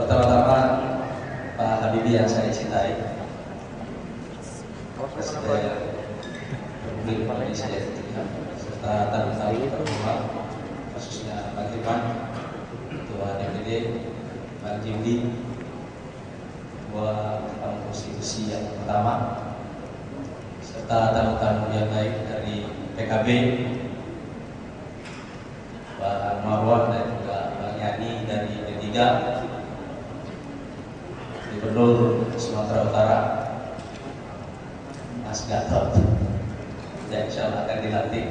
Pertama-tama Pak Habibie yang saya cintai, Presiden Republik Indonesia serta tamu-tamu terhormat, khususnya Pak Irman, Ketua DPD, Pak Jimli, Ketua Mahkamah Konstitusi yang pertama, serta tamu-tamu yang lain dari PKB, Pak Marwan dan juga Pak Yani dari P3, Gubernur Sumatera Utara, Mas Gatot, yang insya Allah akan dilantik,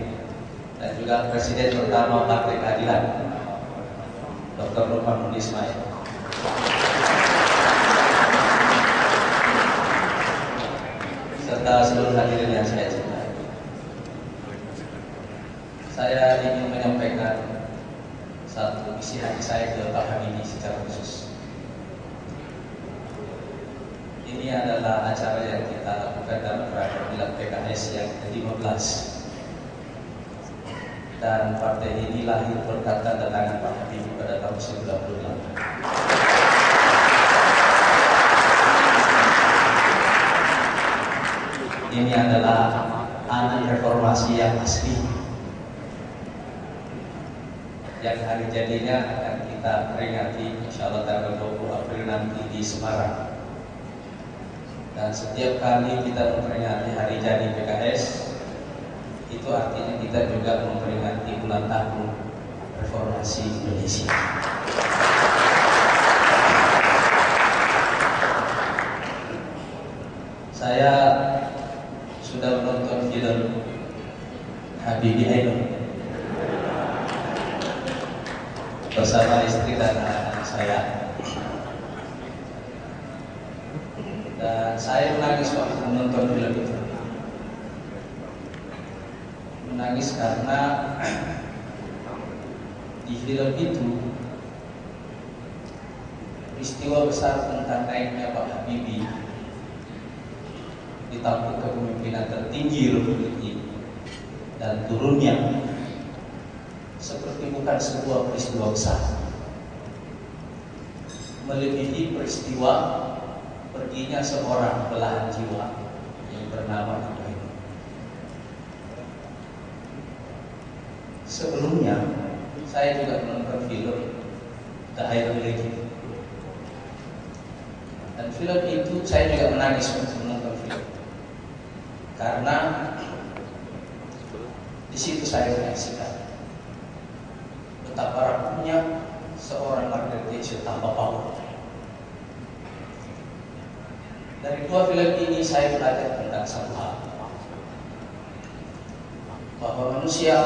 dan juga Presiden pertama Partai Keadilan, Dr. Rupan Ismail. Serta seluruh hadirin yang saya cintai. Saya ingin menyampaikan satu isi hati saya ke Pak Habibie secara khusus. Ini adalah acara yang kita lakukan dalam rangka Milad PKS yang ke-15. Dan partai ini lahir berkat tanda tangan Pak Habibie pada tahun 1998. Ini adalah anak reformasi yang asli, yang hari jadinya akan kita peringati insya Allah tanggal 20 April nanti di Semarang. Dan setiap kali kita memperingati hari jadi PKS, itu artinya kita juga memperingati ulang tahun reformasi Indonesia. Saya sudah menonton film Habibie Ainun bersama istri dan anak saya, dan saya menangis waktu menonton film itu. Menangis karena di film itu peristiwa besar tentang naiknya Pak Habibie di tampuk kepemimpinan tertinggi Republik ini dan turunnya seperti bukan sebuah peristiwa besar, melebihi peristiwa perginya seorang belahan jiwa yang bernama Ibrahim. Sebelumnya saya juga menonton film The Iron Lady, dan film itu saya juga menangis waktu menonton film, karena di situ saya menyaksikan betapa rapuhnya seorang Margaret Thatcher tanpa power. Dari dua film ini saya belajar tentang satu hal, bahwa manusia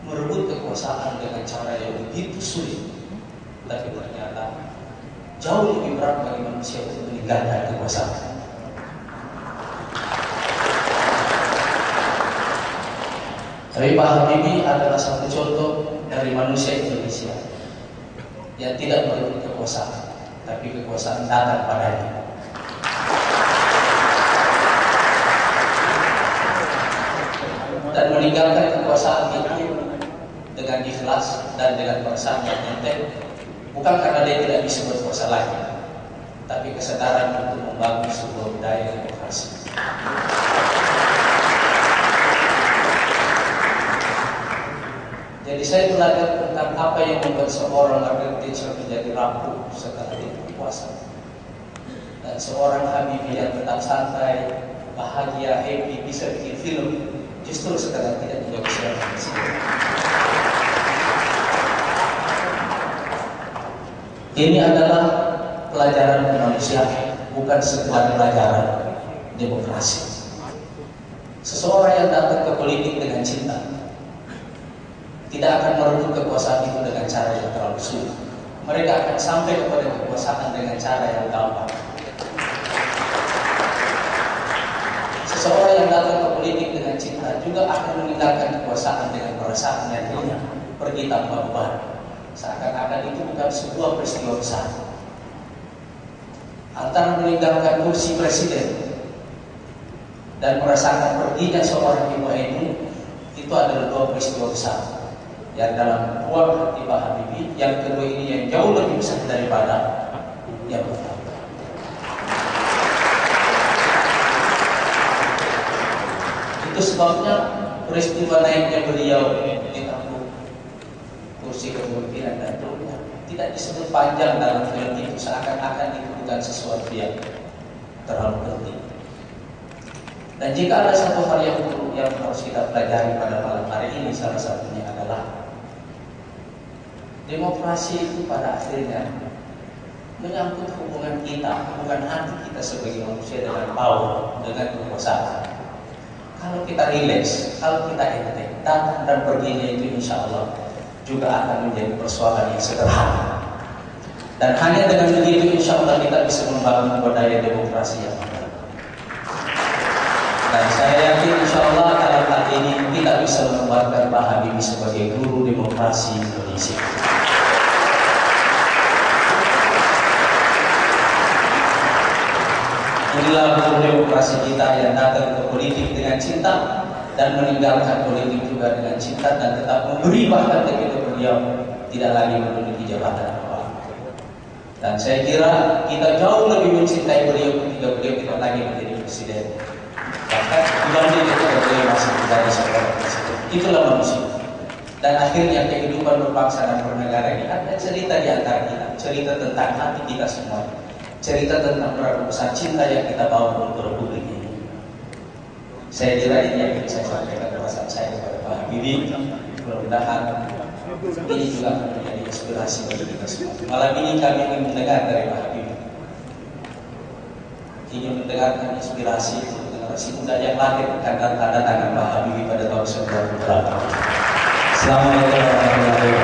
merebut kekuasaan dengan cara yang begitu sulit, tapi ternyata jauh lebih berat bagi manusia untuk meninggalkan kekuasaan. Tapi Pak Habibie adalah satu contoh dari manusia Indonesia yang tidak merebut kekuasaan, tapi kekuasaan datang padanya. Dan meninggalkan kekuasaan itu dengan ikhlas dan dengan perasaan yang enteng, bukan karena dia tidak bisa berkuasa lagi, tapi kesadaran untuk membangun sebuah budaya demokrasi. Jadi saya belajar tentang apa yang membuat seorang Margaret Thatcher menjadi rapuh setelah dia berkuasa, dan seorang Habibie yang tetap santai, bahagia, happy, bisa bikin film justru sekarang tidak menjadi seorang presiden. Ini adalah pelajaran kemanusiaan, bukan sekedar pelajaran demokrasi. Seseorang yang datang ke politik dengan cinta tidak akan merebut kekuasaan itu dengan cara yang terlalu sulit. Mereka akan sampai kepada kekuasaan dengan cara yang gampang. Seseorang yang datang ke politik dengan cinta juga akan meninggalkan kekuasaan dengan perasaan yang ringan, pergi tanpa beban. Seakan-akan itu bukan sebuah peristiwa besar. Antara meninggalkan kursi presiden dan merasakan perginya seorang ibu Ainun, itu adalah dua peristiwa besar. yang dalam ruang hati Pak Habibie. Yang kedua ini yang jauh lebih besar daripada yang pertama. Itu sebabnya peristiwa naiknya beliau di tampuk kursi kepemimpinan dan turunnya tidak disebut panjang dalam film itu, seakan-akan itu bukan sesuatu yang terlalu penting. Dan jika ada satu hal yang harus kita pelajari pada malam hari ini, salah satunya adalah demokrasi itu pada akhirnya menyangkut hubungan kita, hubungan hati kita sebagai manusia dengan power, dengan kekuasaan. Kalau kita rileks, kalau kita enteng, datang dan perginya itu insya Allah juga akan menjadi persoalan yang sederhana. Dan hanya dengan begitu insya Allah kita bisa membangun budaya demokrasi yang ada. Dan saya yakin insya Allah dalam hal ini kita bisa menempatkan Pak Habibie sebagai guru demokrasi Indonesia. Inilah guru demokrasi kita yang datang ke politik dengan cinta dan meninggalkan politik juga dengan cinta dan tetap memberi bahkan kepada beliau tidak lagi menduduki jabatan apa. Dan saya kira kita jauh lebih mencintai beliau ketika beliau tidak lagi menjadi presiden. Bahkan dibanding ketika beliau masih menjadi seorang presiden. Itulah manusia. Dan akhirnya kehidupan berbangsa dan bernegara ini ada cerita di antara kita, cerita tentang hati kita semua. Cerita tentang berapa besar cinta yang kita bawa untuk republik ini. Saya kira ini yang bisa saya sampaikan perasaan saya kepada Pak Habibie. Mudah-mudahan ini juga akan menjadi inspirasi bagi kita semua. Malam ini kami ingin mendengar dari Pak Habibie, ingin mendengarkan inspirasi untuk generasi muda yang lahir akan tanda tangan Pak Habibie pada tahun 98. Assalamualaikum warahmatullahi wabarakatuh.